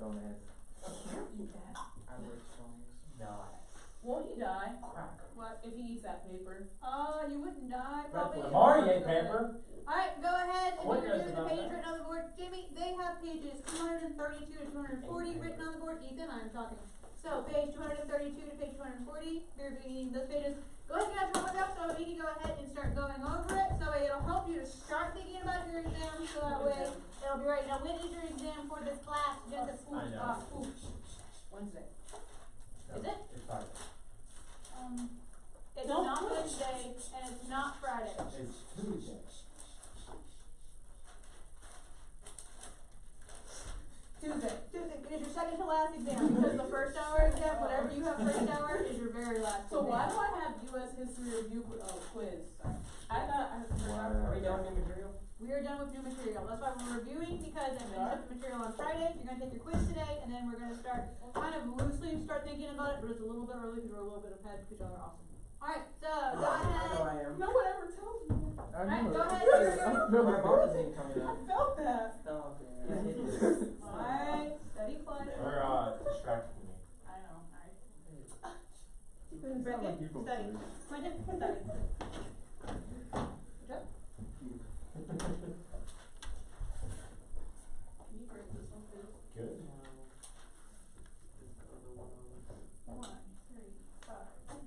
stone ass. Can't eat that. I like stones. No. Won't he die? Crack. What if he eats that paper? You wouldn't die, probably. Marty ate paper. Alright, go ahead and What you're does doing it the not page matter? written on the board. Jimmy, they have pages 232 to 240 written on the board. Ethan, I'm talking. So page 232 to page 240, you're reading those pages. Go ahead and get your homework up, so you can go ahead and start going over it. So it'll help you to start thinking about your exam, so that way it'll be right. Now, when is your exam for this class? Just a I know. Wednesday. Is it? It's Friday. It's Don't not push. Wednesday, and it's not Friday. It's Tuesday. Tuesday. It is your second to last exam, because the first hour exam, whatever you have first hour, is your very last So exam. why do I have U.S. history review quiz? I thought I forgot. Are we done with new material? We are done with new material. That's why we're reviewing, because I finished up the material on Friday. You're gonna take your quiz today, and then we're gonna start kind of loosely start thinking about it, but it's a little bit early because we're a little bit ahead because y'all are awesome. Alright, so go I know ahead. I am. No one ever tells me that. Alright, go ahead. My mom isn't coming I up. felt that. Stop it. Alright, steady class. They're distracting me. I know. Bridget, study. Quentin, study. Good job. Can you break this one, please? Good. 1, 3, 5,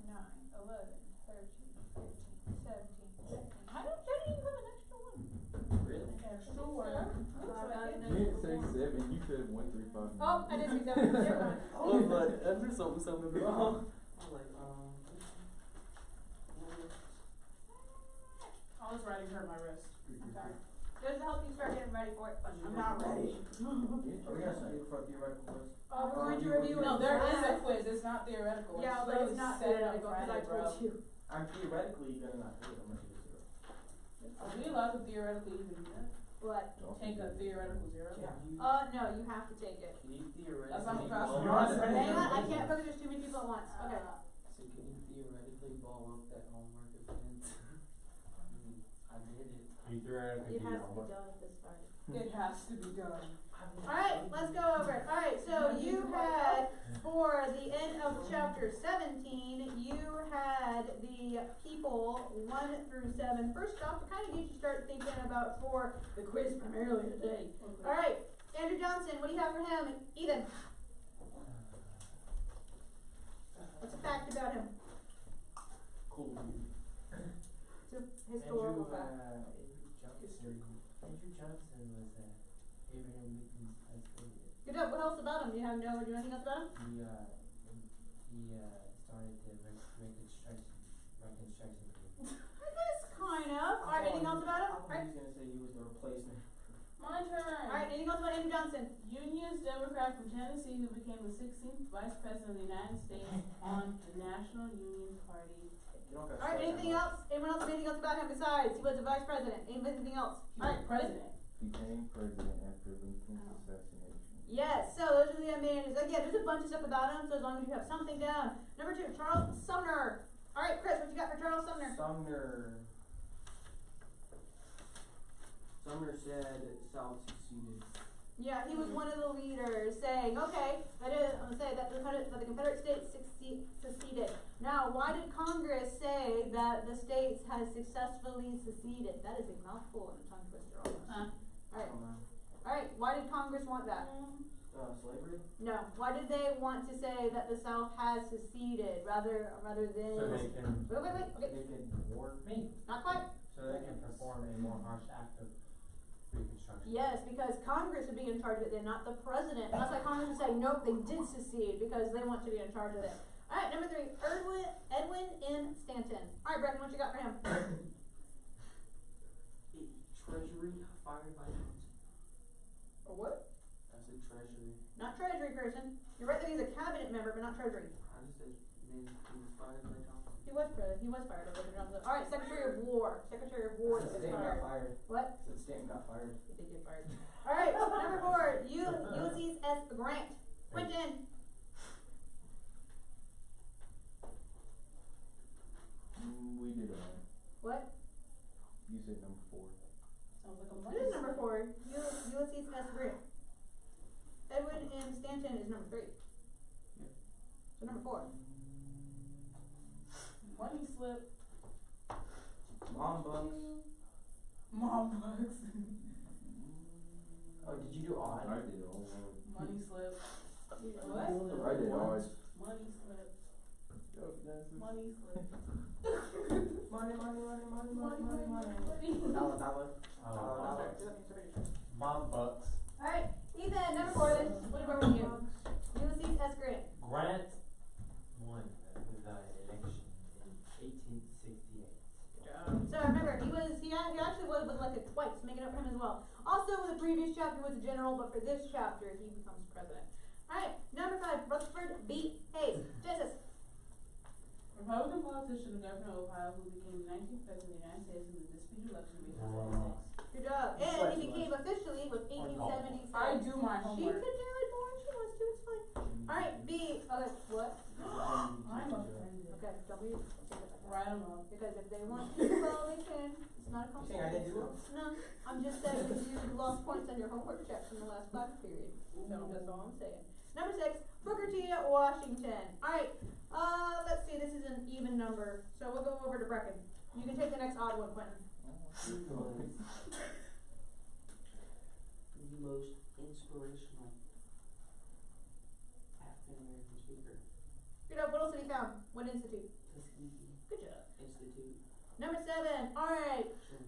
9, 11, 13, 15, 17, 18. I didn't even have an extra one. Really? Extra one. You didn't say 7, you said 1, 3, 5. Oh, I didn't read that one. Never mind. I was like, there's something wrong. I was like, All this writing hurt my wrist. I'm sorry. Just to help you start getting ready for it. But I'm not ready. Are we gonna study for a theoretical quiz? We're going to review. No, there is a quiz. It's not theoretical. Yeah, but it's not set up theoretical, because I Friday, bro. told you. I'm theoretically gonna not do it. I'm gonna do zero. Are we allowed to theoretically even do that? What? Take a theoretical zero? No, you have to take it. Can you theoretically? That's not ball possible. up that Hang on, I homework? can't focus, there's too many people at once. Okay. So can you theoretically ball up that homework again? I did it. You theoretically It do has your to be homework. done at this time. It has to be done. Alright, let's go over it. Alright, so you had, for the end of chapter 17, you had the people 1 through 7. First off, to kind of get you start thinking about for the quiz primarily today. Alright, Andrew Johnson, what do you have for him? Ethan, what's a fact about him? Cool. It's a historical fact. Andrew Johnson was Abraham Lincoln's high school. Good job. What else about him? Do you have do you know anything else about him? He started the Reconstruction. I guess kind of. Alright, anything else about him? I thought he was gonna say he was the replacement. My turn. Alright, anything else about Andrew Johnson? Unionist Democrat from Tennessee who became the 16th Vice President of the United States on the National Union Party. Alright, anything else? Anyone else have anything else about him besides he was the vice president? Anything else? He was president. Became president after Lincoln's assassination. Yes, so those are the amenities. Again, there's a bunch of stuff about him, so as long as you have something down. Number 2, Charles Sumner. Alright, Chris, what you got for Charles Sumner? Sumner said South seceded. Yeah, he was one of the leaders saying, okay, that is, I'm gonna say that the Confederate States seceded. Now, why did Congress say that the states had successfully seceded? That is a mouthful and a tongue twister almost. Alright, why did Congress want that? Slavery? No, why did they want to say that the South has seceded rather than... So they can. Wait, okay, They could warn me. not quite. So they can perform a more harsh act of Reconstruction. Yes, because Congress would be in charge of it then, not the president. That's why Congress would say, nope, they did secede because they want to be in charge of it. Alright, number 3, Edwin N. Stanton. Alright, Breckin, what you got for him? Treasury fired by Johnson. Or what? I said treasury. Not treasury person. You're right that he's a cabinet member, but not treasury. I just said he was fired by Johnson. He was fired by President Johnson. Alright, Secretary of War. Secretary of War is Stanton fired. got fired. What? I said Stanton got fired. He did get fired. Alright, number 4, Ulysses S. Grant. Quentin. We did it. What? You said number 4. Sounds like a What is number 4? Ulysses S. Grant. Edwin M. Stanton is number 3. So number 4. Money slip. Mom bucks. Mom bucks. Oh, did you do odd? I did all. Money slip. What? I did all. Money slip. Yo, Genesis. Money slip. Money. Money. Dollar. Oh, Mom bucks. Alright, Ethan, number 4 then. What about you? Ulysses S. Grant. Grant won the election in 1868. So remember, he actually was elected twice, making up for him as well. Also, the previous chapter was a general, but for this chapter, he becomes president. Alright, number 5, Rutherford B. Hayes. Genesis. Republican politician and governor of Ohio who became the 19th president of the United States in the disputed election of 1876. Good job. And he became officially with 1876. I do my She homework. could do it more if she wants to, it's fine. Alright, B. Okay, what? I'm offended. Okay, don't be. Write them up. Because if they want to, well, they can. It's not a You think I didn't do competition. No, I'm just saying that you lost points on your homework check from the last class period. So that's all I'm saying. Number 6, Booker T. Washington. Alright, let's see, this is an even number. So we'll go over to Brecken. You can take the next odd one, Quentin. The most inspirational African American speaker. Good job. What else have you found? What institute? Tuskegee Good job. Institute. Number 7. Alright. Sure.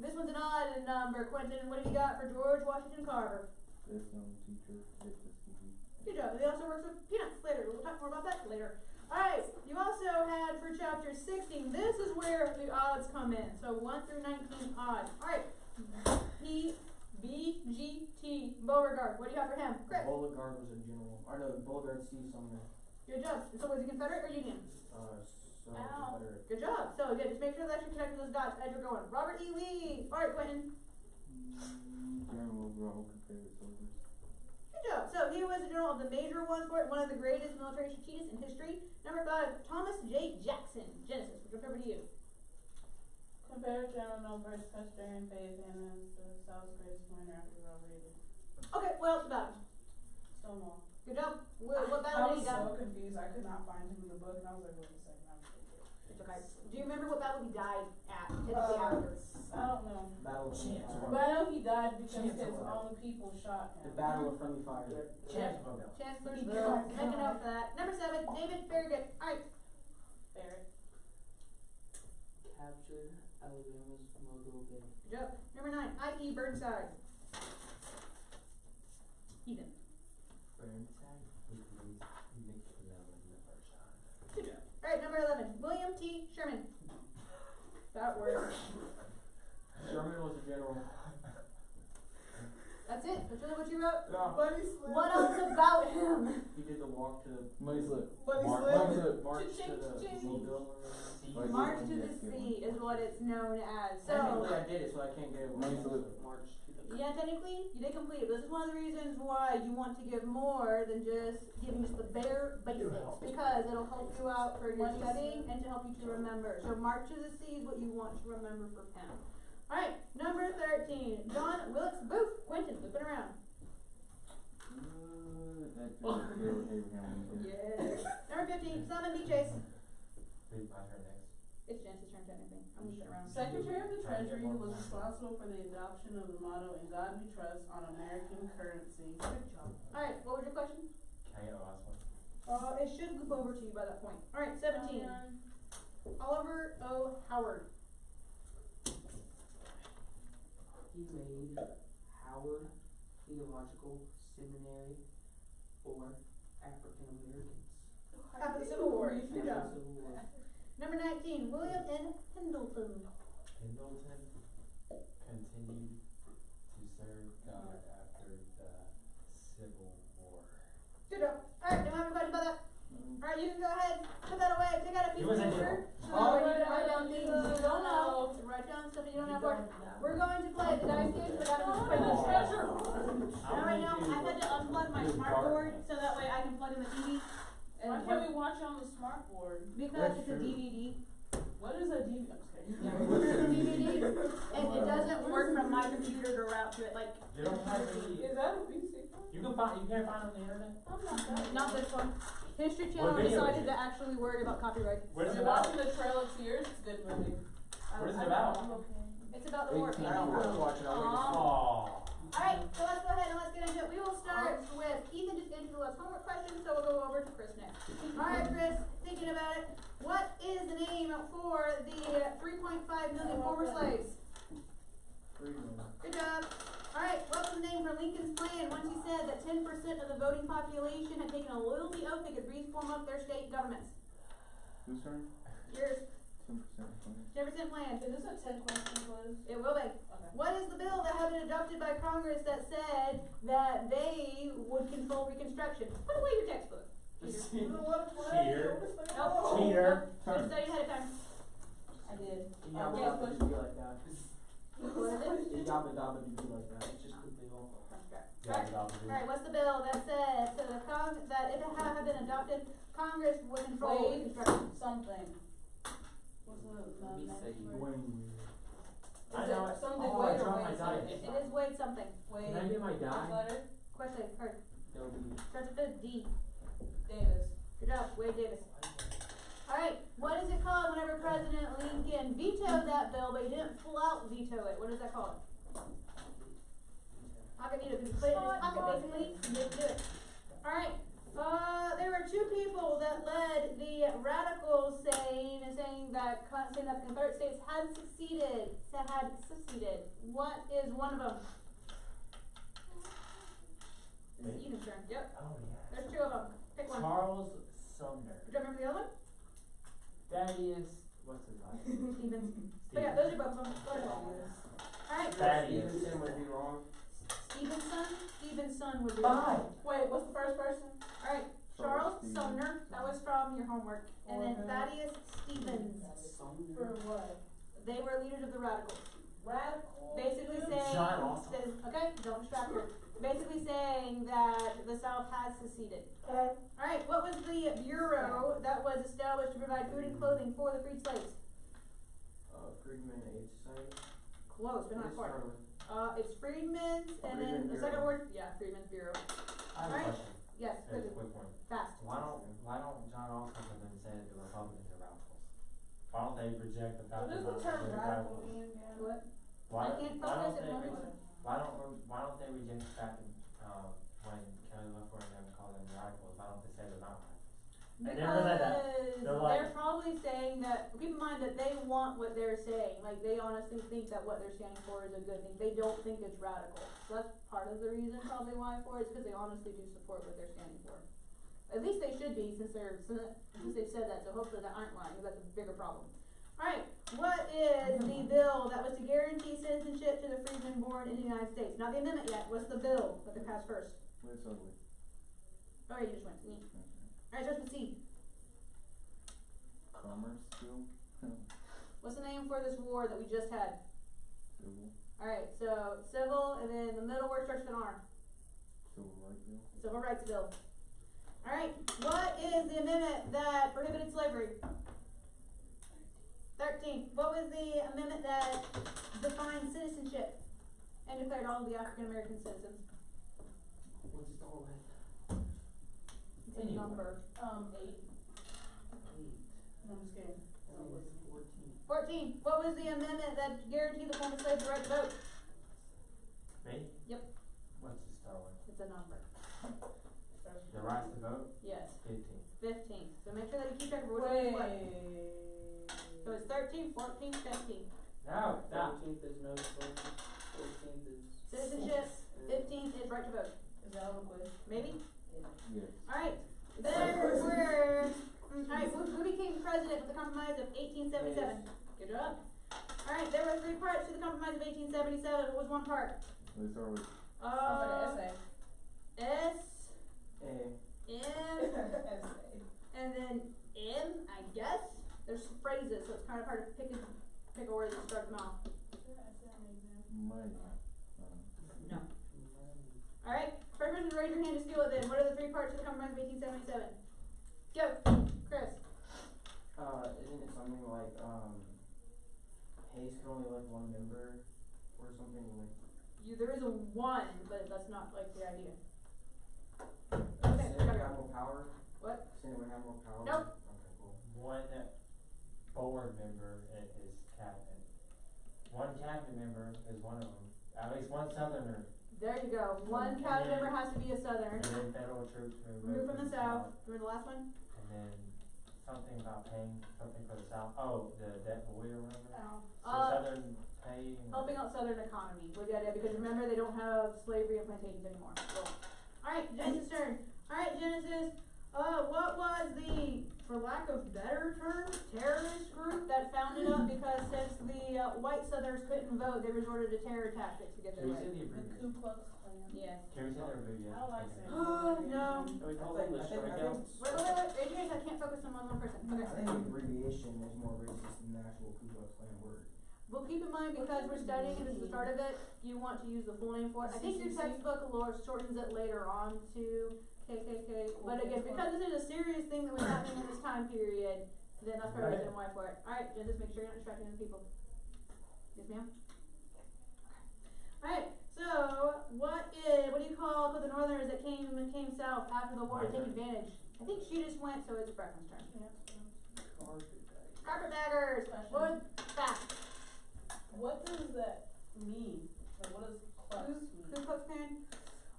This one's an odd number, Quentin. What have you got for George Washington Carver? Best known teacher at Tuskegee. Good job. He also works with peanuts later. We'll talk more about that later. Alright, you also had for chapter 16, this is where the odds come in. So 1 through 19 odd. Alright. B.G.T. Beauregard. What do you have for him? Chris. Beauregard was a general. Or no, Beauregard Steve Sumner. Good job. So was he Confederate or Union? So Ow. Confederate. Good job. So yeah, just make sure that you're connecting those dots as you're going. Robert E. Lee. Alright, Quentin. General overall Confederate soldiers. Good job. So he was a general of the major ones for it, one of the greatest military strategists in history. Number 5, Thomas J. Jackson. Genesis, which will over to you. Confederate general known for his Presbyterian faith and as the South's greatest commander after Robert E. Lee. Okay, what else about him? Stonewall. Good job. What I battle did was he die? so confused. I could not find him in the book, and I was like, wait a second, I'm confused. It's okay. Do you remember what battle he died at? Typically after. I don't know. Battle of Friendly But Fire. I know he died because Chance his of own people shot him. The Battle of Friendly Fire. Chancellorsville. Chancellorsville. Make a note for that. Number 7, David Farragut. Alright. Barrett. Captured Alabama's Mobile Bay. Good job. Number 9, I.E. Burnside. Ethan. Burnside with McClellan the first time. Good job. Alright, number 11, William T. Sherman. That word. Sherman was a general. That's it? That's really what you wrote? No. Buddy slip. What else about him? He did the walk to the Money slip. Buddy March slip. slip. march to Cha-ching, the cha-ching. Mobile. Like- March to the Yes, good sea is what it's known as. Technically, So, I did it, so I can't get it. Money slip. March to the. yeah, technically, you did complete it. This is one of the reasons why you want to give more than just giving just the bare basics. Because it'll help you out for your studying and to help you to remember. So, March to the sea is what you want to remember for Penn. Alright, number 13, John Wilkes Booth. Quentin, flip it around. Abraham Lincoln. Yeah. Number 15, Simon B. Chase. Read by her next. It's Jance's turn technically. I'm moving it around. Secretary of the Treasury who was responsible for the adoption of the motto "In God We Trust" on American currency. Good job. Alright, what was your question? Can I get the last one? It should loop over to you by that point. Alright, 17. Oliver O. Howard. He made Howard Theological Seminary for African Americans. After the Civil War. Good job. Civil War. Number 19, William N. Pendleton. Pendleton continued to serve God after the Civil War. Good job. Alright, do you have a question about that? Alright, you can go ahead, put that away, take out a piece He of was a paper. general. So that way you can write down things you don't know. Write down stuff you don't know for. We're going to play the dice game, but that was For the treasure Now right now, I had to unplug my smart board so that way I can plug in the TV. Why can't we watch it on the smart board? Because That's it's a true. DVD. What is a DVD? I'm just kidding. DVD, and it doesn't work from my computer to route to it, like, You don't have any, Is that a PC? you can't find it on the internet? I'm not that. not this one. History Channel What video decided is it? to actually worry about copyright. What is it You're about? watching the Trail of Tears. It's a good movie. What is it about? I'm okay. It's about the war. I I was watching it. Aw. Aww. Alright, so let's go ahead and let's get into it. We will start with Ethan just answered the last homework question, so we'll go over to Chris next. Alright, Chris, thinking about it, what is the name for the 3.5 million former slaves? Good job. Alright, what was the name for Lincoln's plan once he said that 10% of the voting population had taken a loyalty oath they could reform up their state governments? Whose turn? Yours, 10%. 10% plan. Is this a 10-question quiz? It will be. Okay. What is the bill that had been adopted by Congress that said that they would control Reconstruction? Put away your textbook. Cheater. Cheater. Nope. Cheater. Should study ahead of time. I did. Yeah, Okay, but question. be like that. What is it? Yabba dabba do be like that. It's just the deal. Alright, what's the bill that said to the that if it had been adopted, Congress would control Wade. Reconstruction? Something. What's the Let me next say word? I Is know it it. something Oh, I Wade or dropped my Wade die. something? It is Wade something. Wade. Can I get my First die? letter? Question, or W. starts with a D. Davis. Good job, Wade Davis. Alright, what is it called whenever President Lincoln vetoed that bill, but he didn't full out veto it? What is that called? Pocket veto, because he put it in his pocket basically, and didn't do it. Alright, there were two people that led the radicals saying that the Confederate States had seceded. What is one of them? This is Ethan's turn. Yep, Oh, yeah. there's two of them. Pick one. Charles Sumner. Do you remember the other one? Thaddeus, what's his last name? Stevens. But yeah, those are both of them. Go ahead. Alright, Thaddeus. Stevenson would be wrong. Stevenson would be. Fine. Wait, what's the first person? Alright, Charles Sumner, that was from your homework. And then Okay. Thaddeus Stevens. For what? They were leaders of the radicals. Radical. Basically saying. John Austin. Okay, don't distract her. Basically saying that the South has seceded. Okay. Alright, what was the bureau that was established to provide food and clothing for the freed slaves? Freedman Aid Society. Close, but not What quite. does it start with? It's Freedmen's, and then Freedmen's the second Bureau. word, yeah, Freedmen's Bureau. I have a Alright. question. Yes, Just a quickly, quick one. fast. Why don't John Austin come and say the Republicans are radicals? Why don't they reject the fact What that does the term they're radical radicals? mean again? What? Why, I can't why focus don't if they one re- word. why don't they reject the fact that when Kelly LaFleur and them call them radicals, why don't they say they're not radicals? I never said that. Because They're like- they're probably saying that, keep in mind that they want what they're saying, like they honestly think that what they're standing for is a good thing, they don't think it's radical. So that's part of the reason probably why for it, is because they honestly do support what they're standing for. At least they should be, since they've said that, so hopefully they aren't lying, because that's a bigger problem. Alright, what is the bill that was to guarantee citizenship to the freedmen born in the United States? Not the amendment yet, what's the bill that they passed first? Wait, so wait. Oh, you just went, me. Alright, starts with C. Commerce bill? What's the name for this war that we just had? Civil? Alright, so civil, and then the middle word starts with an R. Civil rights bill? Civil rights bill. Alright, what is the amendment that prohibited slavery? 13. What was the amendment that defined citizenship and declared all of the African American citizens? What's it all like? It's a number. 8. No, I'm just kidding. I think it's 14. 14. What was the amendment that guaranteed the former slaves the right to vote? Me? Yep. What's the star one? It's a number. The right to vote? Yes. 15. 15. So make sure that you keep track of which one is what. Wait. So it's 13, 14, 15. No, stop. 13th is no voting. 14th is. Citizenship. 15th is right to vote. Is that on the quiz? Maybe? Yes. Alright. There were. Alright, who became president with the Compromise of 1877? Good job. Alright, there were 3 parts to the Compromise of 1877. What was one part? Let's start with Sounds like an essay. S, A. M, Essay. and then M, I guess. There's some phrases, so it's kind of hard to pick a word that starts them off. money. No. Alright, first person to raise your hand to steal it then. What are the 3 parts of the Compromise of 1877? Go, Chris. Isn't it something something like, Hayes could only elect one member, or something like, There is a one, but that's not like the idea. Senate Okay, would gotta have go. more power? What? Senate would have more power? Nope. Okay, cool. One board member is cabinet. One cabinet member is one of them. At least one southerner. There you go. One cabinet member has to be a southerner. And then federal troops Remove from the south. Remember the last one? And then something about paying something for the south. Oh, the debt boy or whatever. So southern pay. Helping out southern economy with the idea, because remember they don't have slavery and plantations anymore. So. Alright, Genesis turn. Alright, Genesis. What was the, for lack of better term, terrorist group that founded up because since the white southerners couldn't vote, they resorted to terror tactics to get their Can we say way? the The abbreviation? Ku Klux Klan. Yes. Can we say their abbreviation? I don't like saying Oh, no. Can we call I them the think- strikeouts? Wait, Adrian, I can't focus on one person. I Okay. think the abbreviation is more racist than the actual Ku Klux Klan word. Well, keep in mind, because we're studying and it's the start of it, you want to use the full name for it. I think your textbook shortens it later on to KKK. But again, because this is a serious thing that was happening in this time period, then that's part of the reason why for it. Alright, Jen, just make sure you're not distracting other people. Yes, ma'am? Alright, so what do you call the northerners that came south after the war to take advantage? I think she just went, so it's Brecken's turn. Carpetbaggers! What was that? What does that mean? Like, what does klux mean? Ku Klux Klan?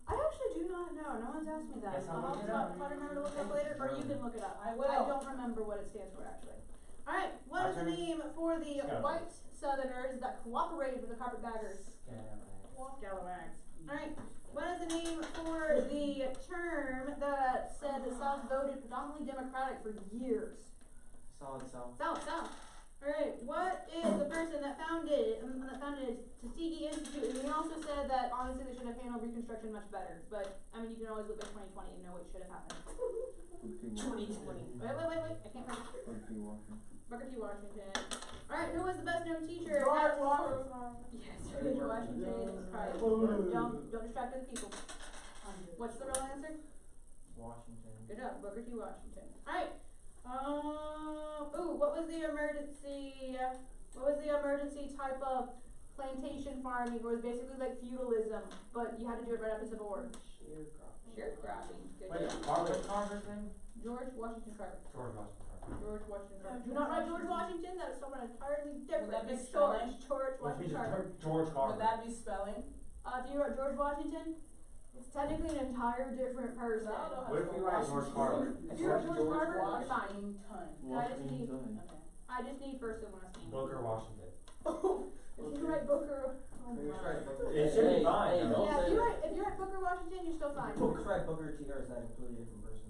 I actually do not know. No one's asked me that. Guess I'll I'll look it stop up. if I remember to look it up later, or you can look it up. I will. I don't remember what it stands for actually. Alright, what is the name for the Scalawags. white southerners that cooperated with the carpetbaggers? Scalawags. Scalawags. Alright, what is the name for the term that said the South voted predominantly Democratic for years? Solid South. South. Alright, what is the person that founded Tuskegee Institute? And we also said that honestly they should have handled Reconstruction much better. But, I mean, you can always look at 2020 and know what should have happened. 2020. Wait, I can't remember. Booker T. Washington. Booker T. Washington. Alright, who was the best known teacher? George Washington. Yes, George Washington. Christ. Don't distract other people. What's the real answer? Washington. Good job, Booker T. Washington. Alright. What was the emergency type of plantation farming where it was basically like feudalism, but you had to do it right after the Civil War? Sharecropping. Good Wait, job. Margaret Carver thing? George Washington Carver. George Washington Carver. George Washington Carver. Do not write George Washington, that is someone entirely different. that be It's spelling? George Which means Washington Carver. George Carver. Would that be spelling? If you wrote George Washington, it's technically an entire different person. I don't know how What if to we spell write George Washington. Carver? If you wrote George Carver, you're fine. Washington. Washington. I just need first and last name. Booker Washington. If you write Booker, oh Maybe my. try Booker. It should be fine. Hey, though. don't Yeah, say if you write Booker Washington, you're still fine. Try Booker T, or is that a completely different person?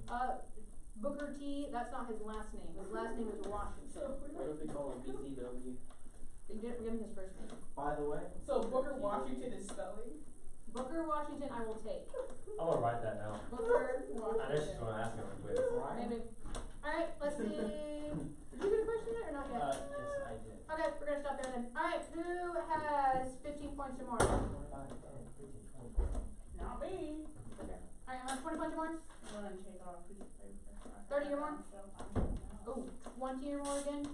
Booker T, that's not his last name. His last name is Washington. What if they call him BTW? They didn't give him his first name. By the way, So Booker Washington is spelling? Booker Washington, I will take. I'm gonna write that down. Booker I know she's Washington. gonna ask me on the quiz. Maybe. Alright, let's see. Did you get a question yet or not yet? Yes, I did. Okay, we're gonna stop there then. Alright, who has 15 points or more? Not me. Okay. Alright, I'm 20 points or more? I'm gonna take off a piece of paper. 30 or more? Oh, 20 or more again?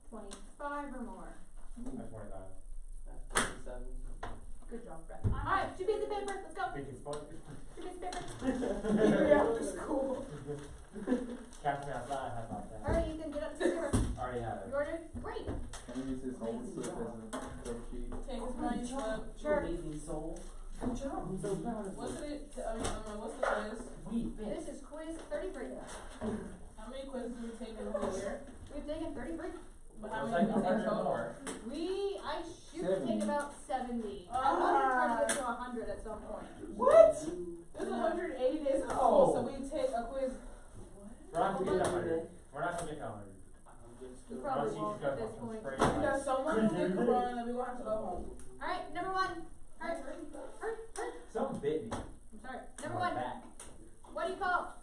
25 or more. I'm 25. 57. Good job, Brett. Alright, 2 pieces of paper, let's go. 50 points. 2 pieces of paper. After school. Catch me outside, how about that? Alright, Ethan, get up to the paper. Already have You it. ordered? Great. Can we use his homework slip as a cover sheet? Take his money slip. Sure. amazing soul. Good job. I'm so proud of What's you. it, what's the quiz? This is quiz 33. How many quizzes do we take in a whole year? We've taken 33. But how It's many like do we take 100 total? more. I shoot to take 70. about 70. I'm gonna try to get to 100 at some point. What? There's 180 days of school, so we take a quiz. We're not gonna get 100. We're not gonna get 100. You probably won't at this point. We got so much to get corona that we gonna have to go home. Alright, number 1. Hurry. Something bit me. I'm sorry. Number My 1. back. What do you call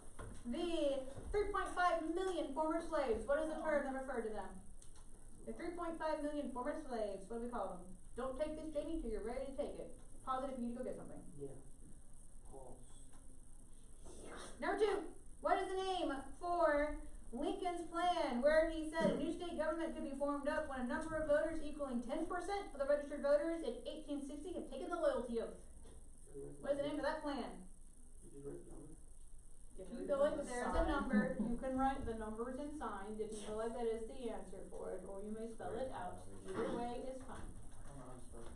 the 3.5 million former slaves? What is the term that referred to them? The 3.5 million former slaves. What do we call them? Don't take this, Jamie, till you're ready to take it. Pause it if you need to go get something. Yeah. Number 2. What is the name for Lincoln Lincoln's plan, where he said a new state government could be formed up when a number of voters equaling 10% of the registered voters in 1860 had taken the loyalty oath. What is the name of that plan? Did you write the number? If you feel like there's a number, you can write the numbers and signs if you feel like that is the answer for it, or you may spell it out. Either way is fine. I don't know how to spell.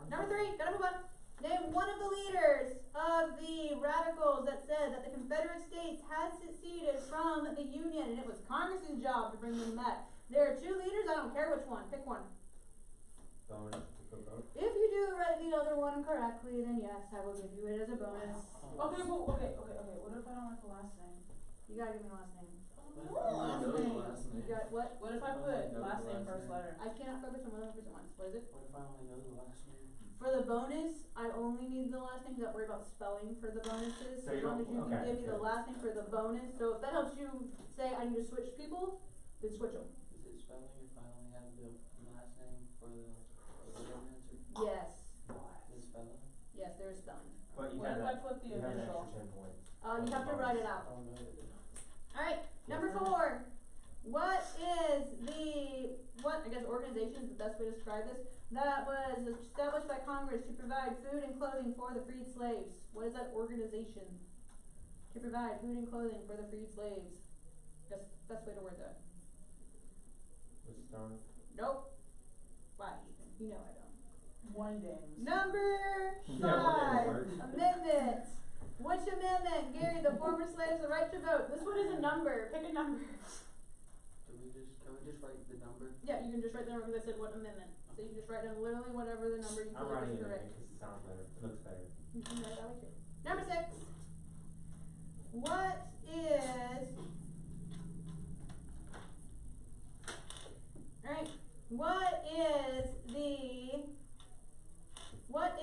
Number 3, gotta move on. Name one of the leaders of the radicals that said that the Confederate States had seceded from the Union, and it was Congress's job to bring them back. There are 2 leaders, I don't care which one, pick one. Bonus to vote. If you do write the other one correctly, then yes, I will give you it as a bonus. Okay, what if I don't like the last name? You gotta give me the last name. I know the last You name. got what? What if I put last name, first letter? I cannot focus on 100% once. What is it? What if I only know the last name? For the bonus, I only need the last name, don't worry about spelling for the bonuses. So you As long as don't- you can okay, give me the okay. last name for the bonus, so if that helps you say I need to switch people, then switch them. Is it spelling if I only have the last name for the answer? Yes, Is it spelling? yes, there is spelling. But you What have if I that, put the you have an initial? extra 10 points. You have to write it out. I don't know it. Alright, number 4. What is I guess organization is the best way to describe this, that was established by Congress to provide food and clothing for the freed slaves? What is that organization? To provide food and clothing for the freed slaves. That's the best way to word that. Let's start. Nope. Why, Ethan? You know I don't. One day. Number Yeah, 5, whatever. amendment. Which amendment gave the former slaves the right to vote? This one is a number. Pick a number. Can we just write the number? Yeah, you can just write the number because I said what amendment. So you can just write down literally whatever the number you I'm feel like writing is it in correct. because it sounds better. It looks better. You can write that way too. Number 6. What is Alright. What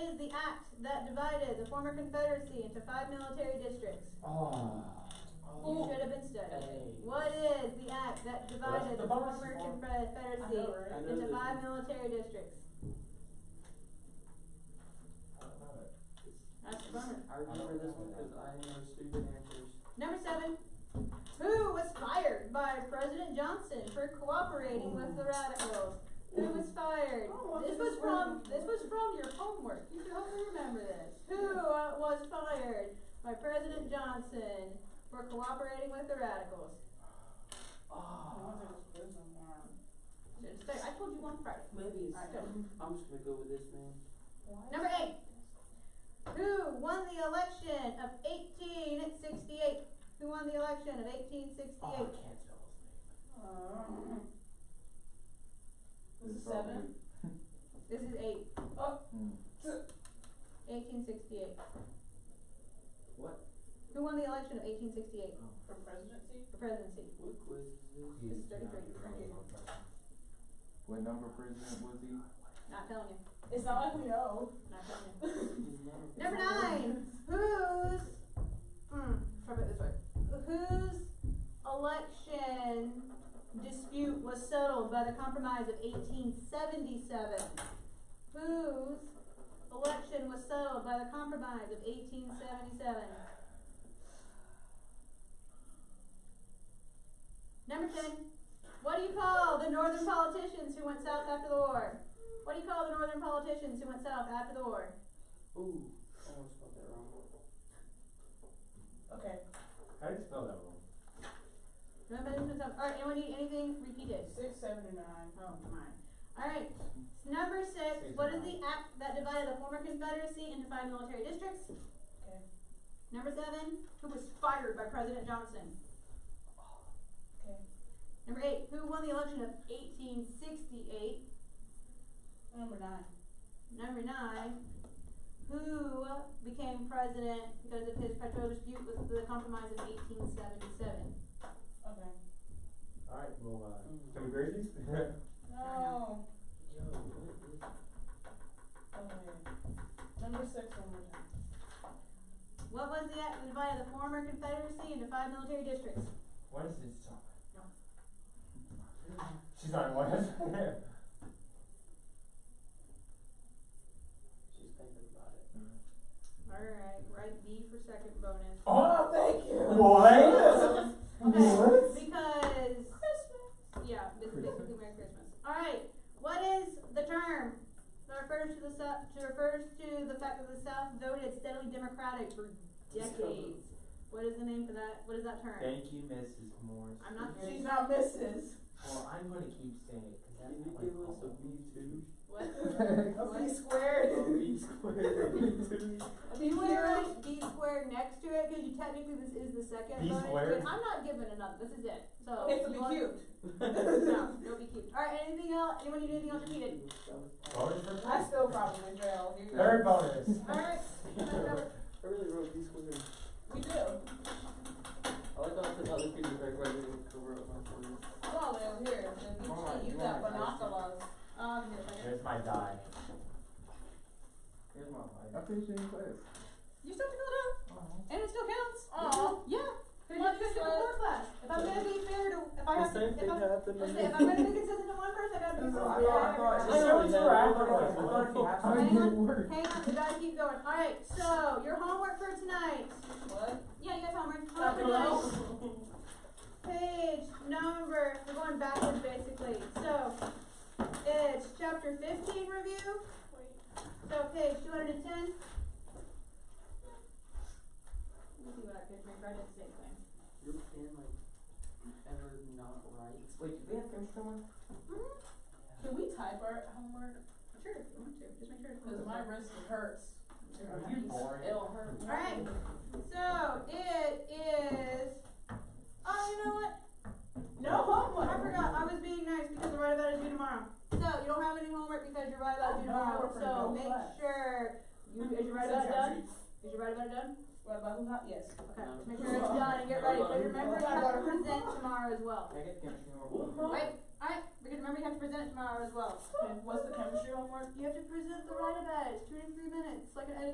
is the act that divided the former Confederacy into 5 military districts? Oh. You should have been studying. Hey. What is the act that divided the the bonus former form. Confederacy I know, right? I know into this 5 one. military districts? I don't know it. That's a bummer. I remember this one because I know stupid answers. Number 7. Who was fired by President Johnson for cooperating with the radicals? Who was fired? This was from your homework. You should hopefully remember this. Who was fired by President Johnson for cooperating with the radicals? I told you on Friday. Maybe it's. Alright, go. I'm just gonna go with this name. Number 8. Who won the election of 1868? Who won the election of 1868? Oh, I can't spell his name. This is 7. This is 8. Oh. 1868. What? Who won the election of 1868 For presidency? for presidency? What quiz is this? This is 33, right here. What number president was he? Not telling you. It's not like we know. Not telling you. His name. Number 9. Try it this way. Whose election dispute was settled by the Compromise of 1877? Whose election was settled by the Compromise of 1877? Number 10. What do you call the northern politicians who went south after the war? What do you call the northern politicians who went south after the war? Ooh, I almost spelled that wrong. Okay. How do you spell that wrong? Alright, anyone need anything? Repeat it. 6, 7, and 9. Oh my. Alright. Number 6. What is the act that divided the former Confederacy into 5 military districts? Okay. Number 7. Who was fired by President Johnson? Okay. Number 8. Who won the election of 1868? Number 9. Number 9. Who became president because of his petrol dispute with the Compromise of 1877? Okay. Alright, well, can we grade these? No. Yo, what is it? Okay. Number 6 one more time. What was the act that divided the former Confederacy into 5 military districts? What is this song? No. She's not what? She's thinking about it. Alright, write B for second bonus. Oh, thank you. What? Okay, What? because entirely democratic for decades. What is the name for that? What is that term? Thank you, Mrs. Morris. I'm not She's kidding. not Mrs. Well, I'm gonna keep saying it, cause that's Can you how I give us call a it. B2? What? A B squared. A B squared, a B2? If you put B squared next to it, because you technically this is the second B bonus, squared? but I'm not giving another. This is it. So Okay, so you be want- cute. No, don't be cute. All right. Anything else? Anyone need anything else repeated? Bonus for I still probably fail. Here you go. third bonus. All right. I really wrote B squared. We do. I like how I took other people's back right here to cover up my shoulders. Come on, Leo, here. Then you Come on, cheat. You you got want binoculars. Give me a second. There's my die. Here's my I life. finished in class. You still have to fill it out, and it still counts. Aw. Yeah. Because What you is took that? before class. If I'm gonna be fair to, if I The have to, same if thing I'm, happened to let's me. say, if I'm gonna be consistent to one person, I gotta be So consistent I to thought, everyone. Let's go to I afterwards. thought if you have How some. did it work? Hang on, we gotta keep going. Alright, so, your homework for tonight. What? Yeah, you guys homework. Homework for tonight. Page number, we're going backwards basically. So, it's chapter 15 review. So, page 210. Let me see what I could make right at the same thing. Your pen like ever not right? Wait, do we have chemistry homework? Can we type our homework? Sure, if you want to. Just make sure it's Cause my wrist hurts. Are you boring? It'll hurt. Alright, so it is, oh, you know what? No homework. I forgot, I was being nice because the right about is due tomorrow. So, you don't have any homework because your right about is due No tomorrow, homework for so no make class. sure, is your right about done? Is your right about done? What about who? Yes. Okay, just make sure it's done and get ready, because remember you have to present tomorrow as well. Can I get chemistry homework? Wait, alright, because remember you have to present it tomorrow as well. Okay, what's the chemistry homework? You have to present the right about, it's 23 minutes, like an